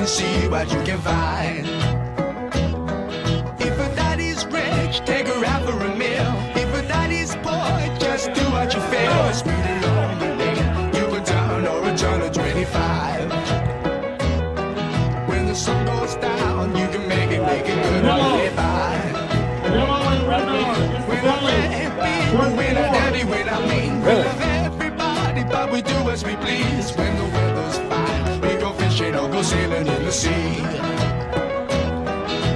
and see what you can find. If a daddy's rich, take her out for a meal. If a daddy's poor, just do what you feel. Speed along the lane, you go down or a turn of 25. When the sun goes down, you can make it good on the by. We don't let people win our daddy, when I mean. We love everybody, but we do as we please. When the weather's fine, we go fishing or go sailing in the sea.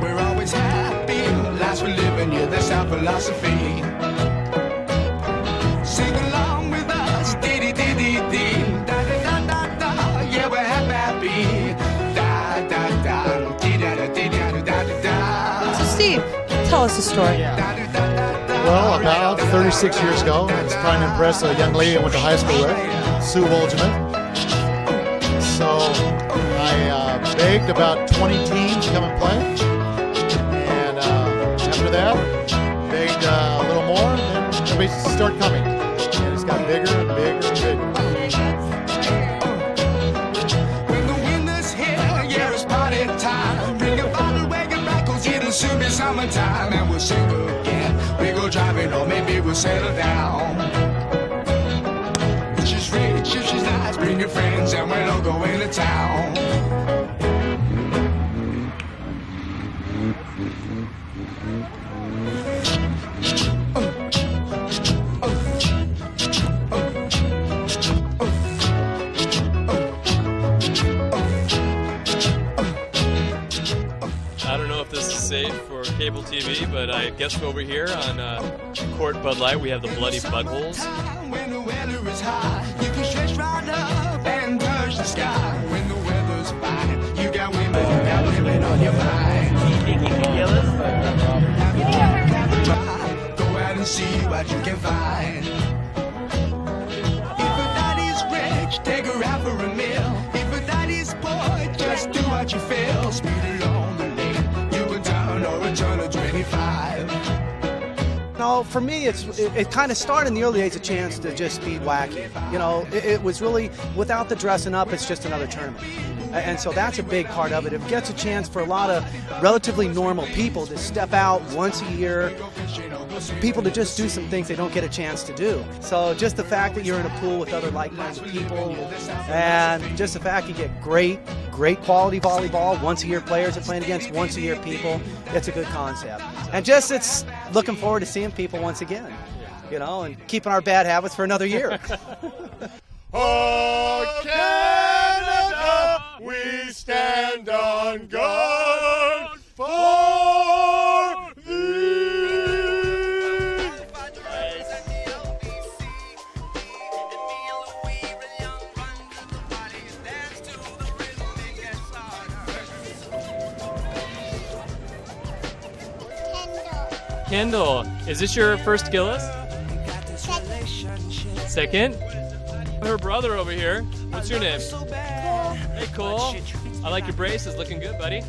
We're always happy, lives we're living, yeah, that's our philosophy. Sing along with us, dee-dee-dee-dee-dee, da-da-da-da-da, yeah, we're happy, da-da-da, dee-da-da-dee-da-da-da-da. So Steve, tell us a story. Well, about 36 years ago, I was trying to impress a young lady I went to high school with, Sue Wolgeman. So I begged about 20 teams to come and play. And after that, begged a little more, and then everybody started coming. And it's got bigger and bigger and bigger. When the winter's here, yeah, it's party time. Bring a bottle wagon back, 'cause it'll soon be summertime. And we'll sing again. We go driving, or maybe we'll settle down. If she's rich, if she's nice, bring your friends, and we'll all go into town. I don't know if this is safe for cable TV, but I guess over here on Court Bud Light we have the Bloody Buttholes. When the weather is high, you can stretch right up and touch the sky. When the weather's fine, you got women on your mind. Gillis? Go out and see what you can find. If a daddy's rich, take her out for a meal. If a daddy's poor, just do what you feel. Speed along the lane, you go down or a turn of 25. No, for me, it kind of started in the early days, a chance to just be wacky. You know, it was really, without the dressing up, it's just another tournament. And so that's a big part of it. It gets a chance for a lot of relatively normal people to step out once a year, people to just do some things they don't get a chance to do. So just the fact that you're in a pool with other like-minded people, and just the fact you get great quality volleyball, once-a-year players are playing against once-a-year people, it's a good concept. And just it's looking forward to seeing people once again, you know, and keeping our bad habits for another year. Oh, Canada, we stand on guard for thee. Kendall, is this your first Gillis? Second? Her brother over here. What's your name? Cole. Hey, Cole. I like your braces. Looking good, buddy.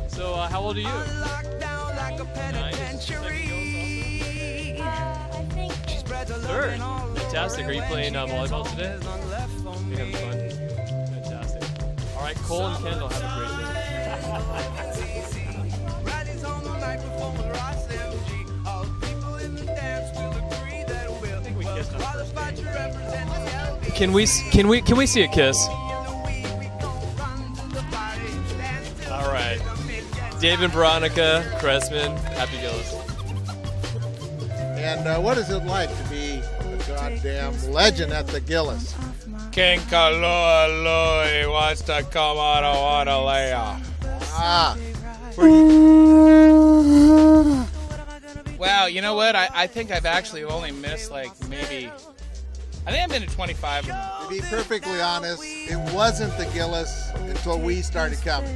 So, how old are you? Nice. Second Gillis I think also? Third. Fantastic. Are you playing volleyball today? You having fun? Fantastic. All right, Cole and Kendall, have a great day. I think we kissed on first date. Can we see a kiss? All right. Dave and Veronica Cressman, happy Gillis. And what is it like to be a goddamn legend at the Gillis? King Kalua wants to come out of Wanalea. Ah, Well, you know what? I think I've actually only missed I think I've been to 25 of them. to be perfectly honest, it wasn't the Gillis until we started coming.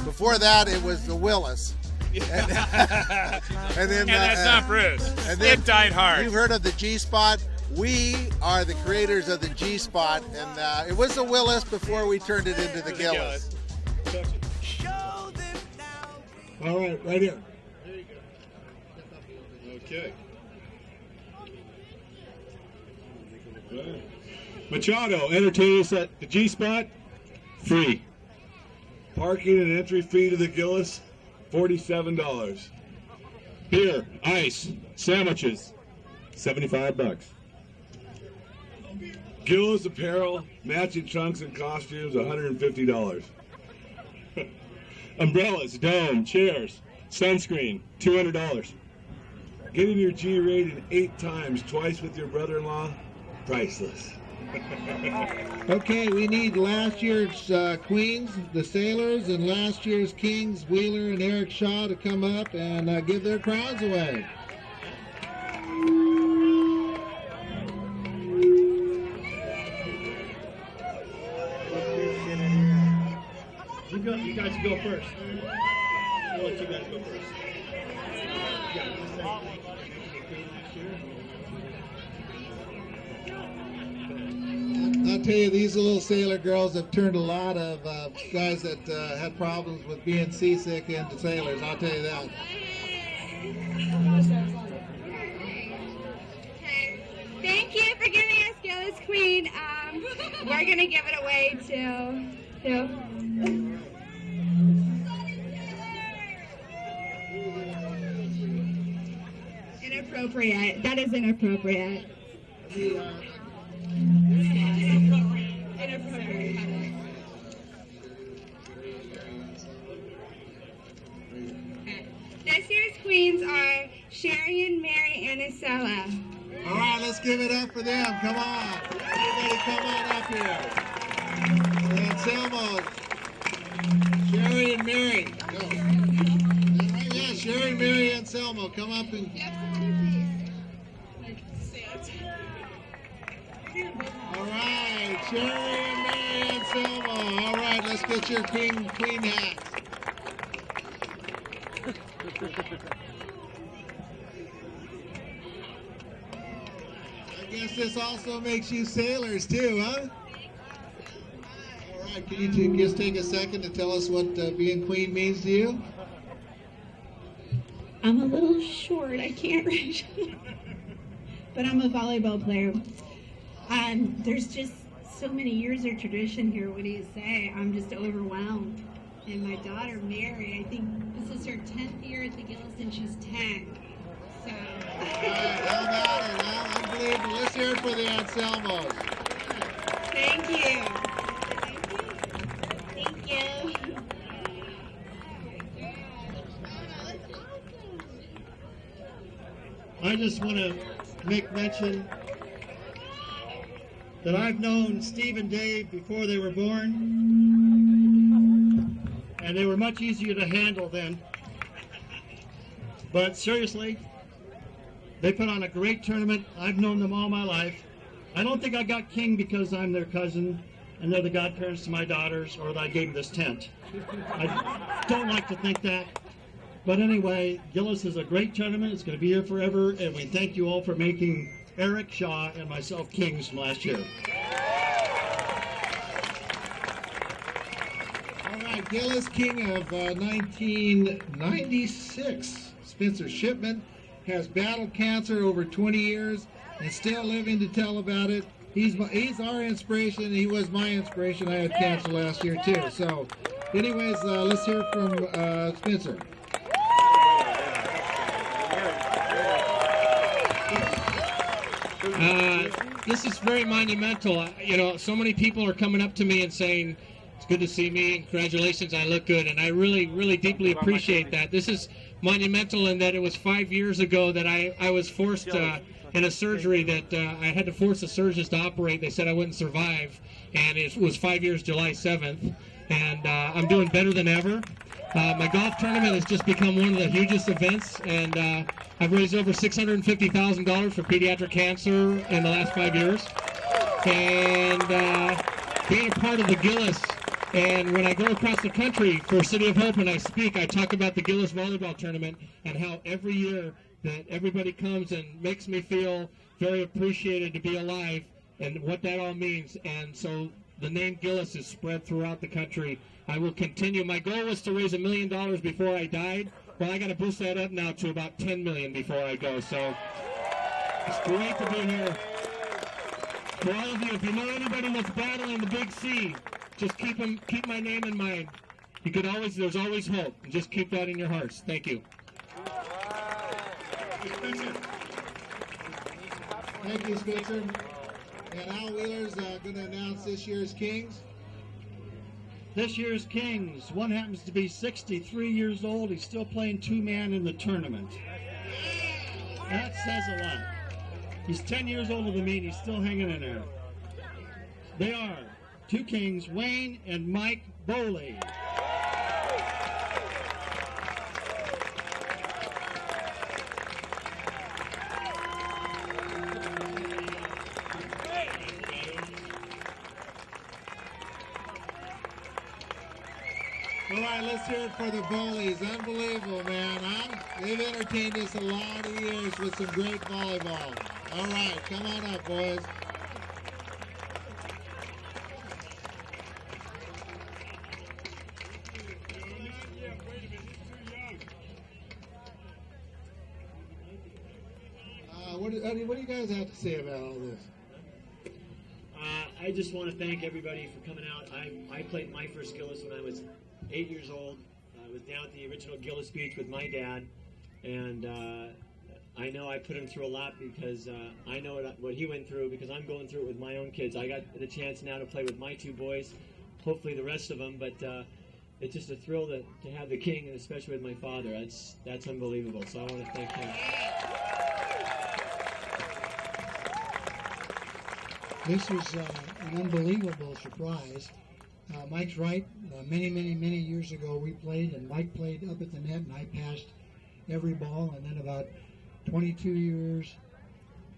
Before that, it was the Willis. And then that's not Bruce. and then It died hard. You've heard of the G-Spot. We are the creators of the G-Spot, and it was the Willis before we turned it into the Gillis. All right, right here. Okay. Machado, entertain us at the G-Spot. Free. Parking and entry fee to the Gillis, $47. Beer, ice, sandwiches, $75. Gillis apparel, matching trunks and costumes, $150. Umbrellas, dome, chairs, sunscreen, $200. Getting your G rated 8 times, twice with your brother-in-law, priceless. Okay, we need last year's Queens, the Sailors, and last year's Kings, Wheeler and Eric Shaw, to come up and give their crowns away. You guys go first. I'll let you guys go first. I'll tell you, these little sailor girls have turned a lot of guys that had problems with being seasick into sailors. I'll tell you that. Thank you for giving us Gillis Queen. We're going to give it away to inappropriate. That is inappropriate. Inappropriate. This year's queens are Sharon, Mary, and Isella. All right, let's give it up for them. Come on. Everybody come on up here. Anselmo, Sherry, and Mary. Go. Right, yeah, Sherry, Mary, and Anselmo. Come up and... All right, Sherry, and Mary, and Anselmo. All right, let's get your queen hats. I guess this also makes you sailors too, huh? All right, can you just take a second to tell us what being queen means to you? I'm a little short, I can't reach. But I'm a volleyball player. There's just so many years of tradition here. What do you say? I'm just overwhelmed. And my daughter, Mary, I think this is her 10th year at the Gillis, and she's 10. So. How about it, huh? Unbelievable. Let's hear it for the Anselmos. Thank you. Thank you. I just want to make mention that I've known Steve and Dave before they were born, and they were much easier to handle then. But seriously, they put on a great tournament. I've known them all my life. I don't think I got king because I'm their cousin and they're the godparents to my daughters, or that I gave them this tent. I don't like to think that. But anyway, Gillis is a great tournament. It's going to be here forever, and we thank you all for making Eric Shaw and myself kings from last year. All right, Gillis King of 1996. Spencer Shipman has battled cancer over 20 years and still living to tell about it. He's our inspiration. He was my inspiration. I had cancer last year too. So anyways, let's hear from Spencer. This is very monumental. You know, so many people are coming up to me and saying, it's good to see me, and congratulations, I look good. And I really, really deeply appreciate that. This is monumental in that it was 5 years ago that I was forced in a surgery that I had to force the surgeons to operate. They said I wouldn't survive. And it was 5 years, July 7th. And I'm doing better than ever. My golf tournament has just become one of the hugest events, and I've raised over $650,000 for pediatric cancer in the last 5 years. And being a part of the Gillis, and when I go across the country for City of Hope and I speak, I talk about the Gillis volleyball tournament and how every year that everybody comes and makes me feel very appreciated to be alive and what that all means. And so the name Gillis is spread throughout the country. I will continue. My goal was to raise $1 million before I died. Well, I got to boost that up now to about $10 million before I go. So it's great to be here. For all of you, if you know anybody that's battling the Big C, just keep my name in mind. there's always hope. And just keep that in your hearts. Thank you. Thank you, Spencer. And Al Wheeler's going to announce this year's Kings. This year's Kings, one happens to be 63 years old. He's still playing two-man in the tournament. That says a lot. He's 10 years older than me, and he's still hanging in there. They are two Kings, Wayne and Mike Bowley. All right, let's hear it for the Bowleys. Unbelievable, man, huh? They've entertained us a lot of years with some great volleyball. All right, come on up, boys. What do you guys have to say about all this? I just want to thank everybody for coming out. I played my first Gillis when I was 8 years old. I was down at the original Gillis Beach with my dad, and I know I put him through a lot because I know what he went through because I'm going through it with my own kids. I got the chance now to play with my two boys, hopefully the rest of them, but it's just a thrill to have the king, and especially with my father. That's unbelievable, so I want to thank him. This was an unbelievable surprise. Mike's right. Many years ago we played, and Mike played up at the net, and I passed every ball. And then about 22 years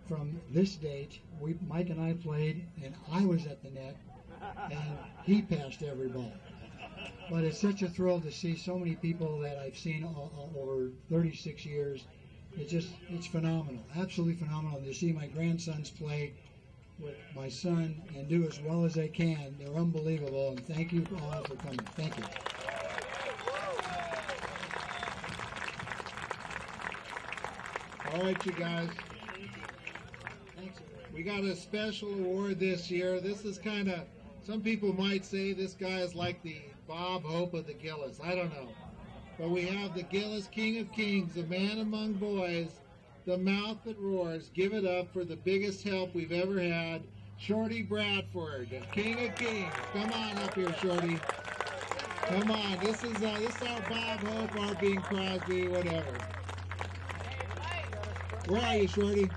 from this date, Mike and I played, and I was at the net, and he passed every ball. But it's such a thrill to see so many people that I've seen over 36 years. It's phenomenal, absolutely phenomenal. And to see my grandsons play with my son and do as well as they can. They're unbelievable, and thank you all for coming. Thank you. All right, you guys. We got a special award this year. This is kind of, some people might say this guy is like the Bob Hope of the Gillis. I don't know. But we have the Gillis King of Kings, the man among boys, the mouth that roars. Give it up for the biggest help we've ever had, Shorty Bradford, King of Kings. Come on up here, Shorty. Come on. This is our Bob Hope, our Bing Crosby, whatever. Where are you, Shorty?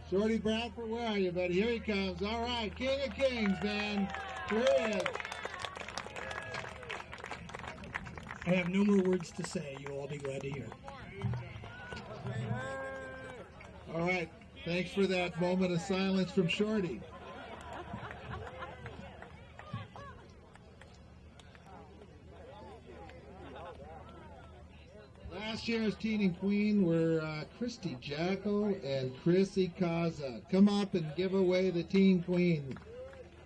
Shorty Bradford, where are you, buddy? Here he comes. All right, King of Kings, man. Here he is. I have no more words to say. You'll all be glad to hear. All right. Thanks for that moment of silence from Shorty. Last year's Teen and Queen were Christy Jacko and Chrissy Kaza. Come up and give away the Teen Queen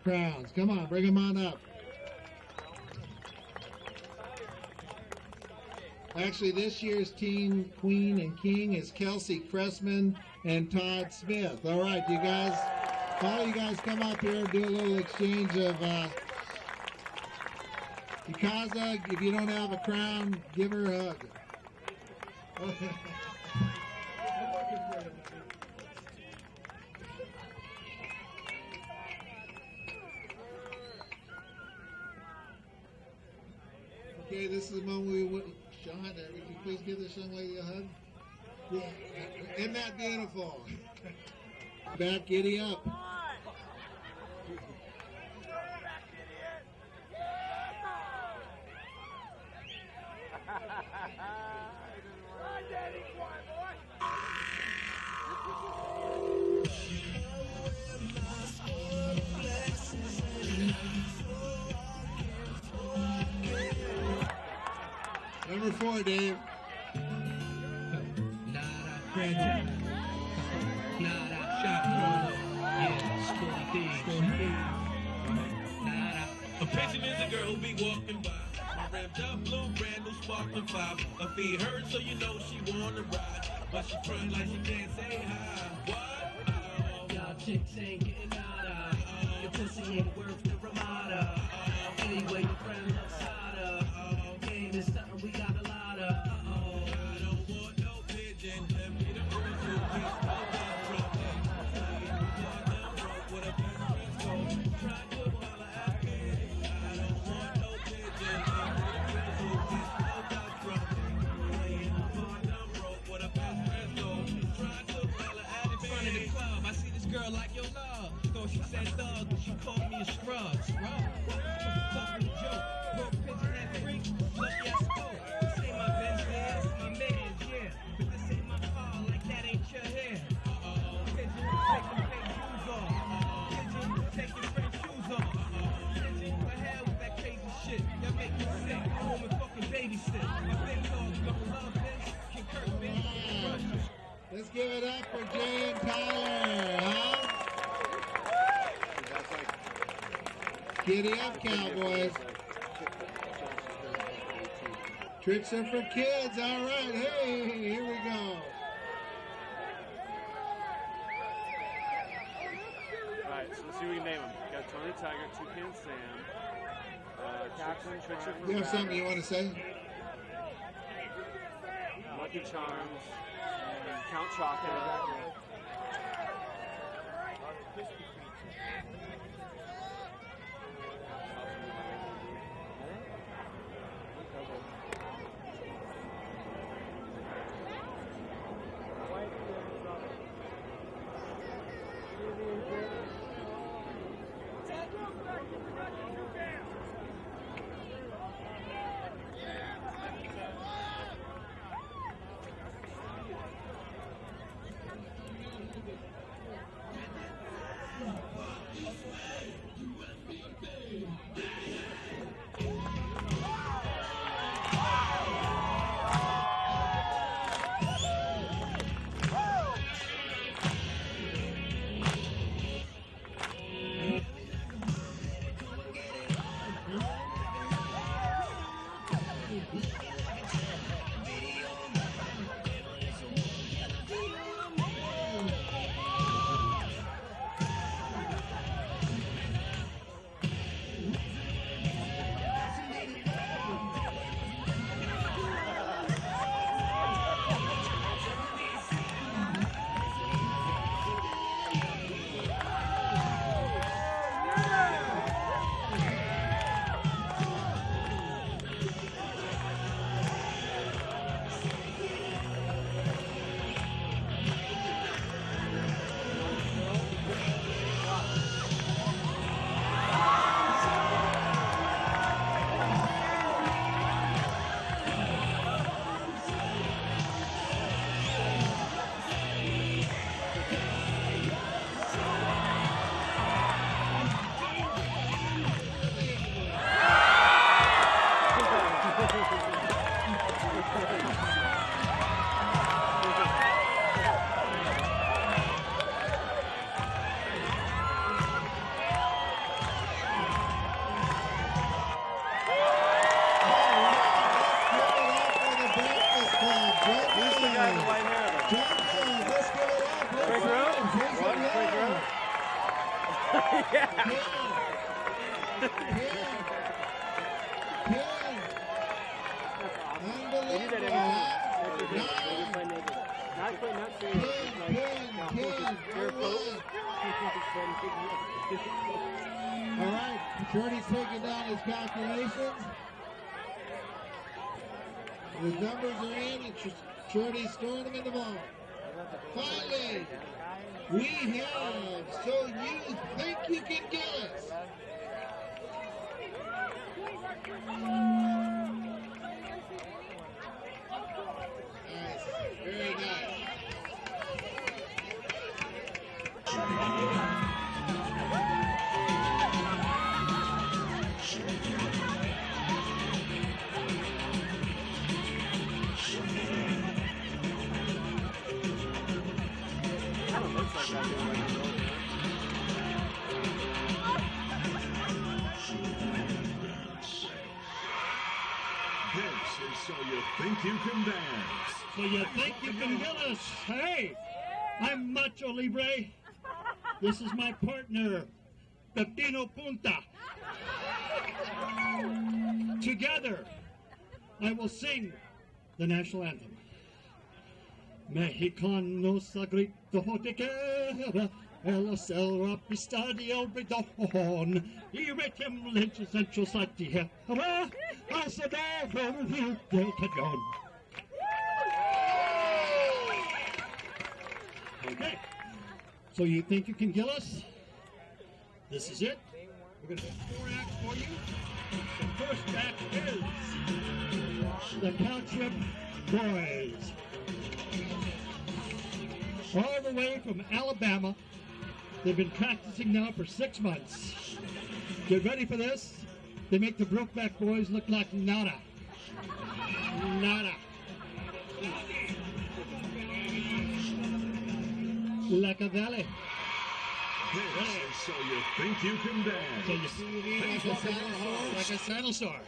crowns. Come on, bring them on up. Actually, this year's Teen Queen and King is Kelsey Cressman and Todd Smith. All right, you guys, all you guys come up here and do a little exchange of Kaza. If you don't have a crown, give her a hug. Okay, this is the moment we would. Sean, would you please give this young lady a hug? Yeah. Isn't that beautiful? Back, giddy up. Number 4, Dave. A patient is a girl who be walking by. My ramped up blue brand new sparkling 5. Her feet hurt, so you know she wanna ride. But she front like she can't say hi. What? Y'all chicks ain't getting out of. pussy ain't worth the Ramada. Anyway, your friend looks hotter. Game is something we got a lot of. I don't want no pigeon. Let me the first two piece of that truck. Down road with a best friend go. Try to holler at me. I don't want no pigeon. Let me the first two piece of that truck. Playing the bar down road with a best friend go. Try to holler at me. In front of the club, I see this girl like your love. Thought she said thug, but she called me a scrub. Scrub? Just a fucking joke. Broke pigeon and freak. Lucky I spoke. This ain't my Benz, man. It's my man's, yeah. But this ain't my car, like that ain't your hair. Pigeon, take them fake shoes off. Pigeon, take your friend's shoes off. Pigeon, the hell with that crazy shit. Y'all make me sick. Go home and fucking babysit. My big dog, don't love bitch. Can Kirk, bitch. Crush. Let's give it up for Jay and Tyler, huh? Giddy up, Cowboys. Tricks are for kids. All right. Hey, here we go. Alright, so let's see what we can name them. We got Tony Tiger, Toucan Sam, Captain, Tricks are for You have Rabbit, something you want to say? Lucky Charms, and Count Chocula. All right, Shorty's taking down his calculations. His numbers are in, and Shorty's storing them in the vault. Finally, we have So You Think You Can Gillis. Nice, very nice. This is So You Think You Can Dance. So you think you can get us? Hey, I'm Macho Libre. This is my partner, Pepino Punta. Together, I will sing the national anthem. Mexicanos a grito de guerra, el cel rapistadio bridon, y retem lynches and chosati hera, asadar from the cajon. Okay, so you think you can Gillis? This is it. We're going to do 4 acts for you. The first act is the Township Boys. All the way from Alabama. They've been practicing now for 6 months. Get ready for this. They make the Brokeback Boys look like nada. Nada. Like a valley. So you think you can dance? So you think like a saddle sore.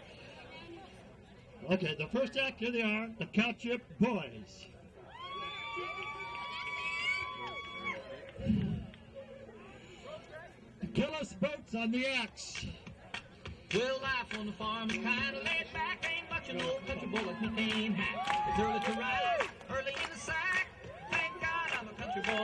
Okay, the first act, here they are, the Township Boys. Gillis boats on the axe. Well, life on the farm is kind of laid back. Ain't much an old country boy like me can't hack. It's early to rise, early in the sack. Thank God I'm a country boy.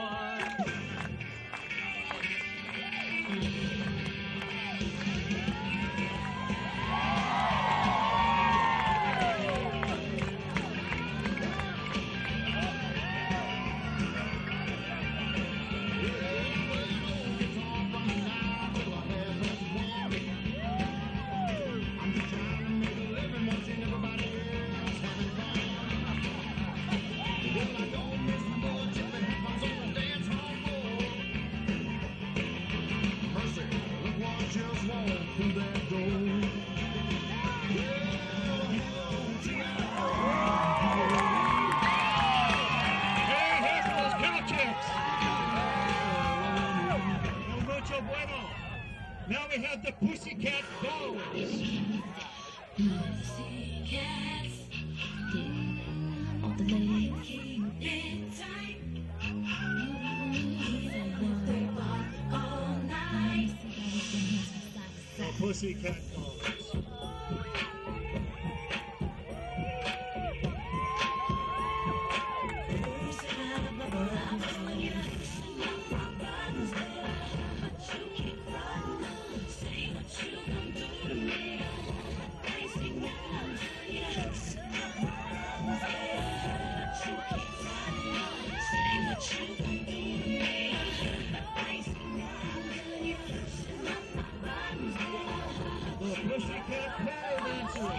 Now we have the Pussycat Dolls. Pussycats, all the ladies keep it tight. All night. The Pussycat Dolls. The Pussycat Pole Dancers.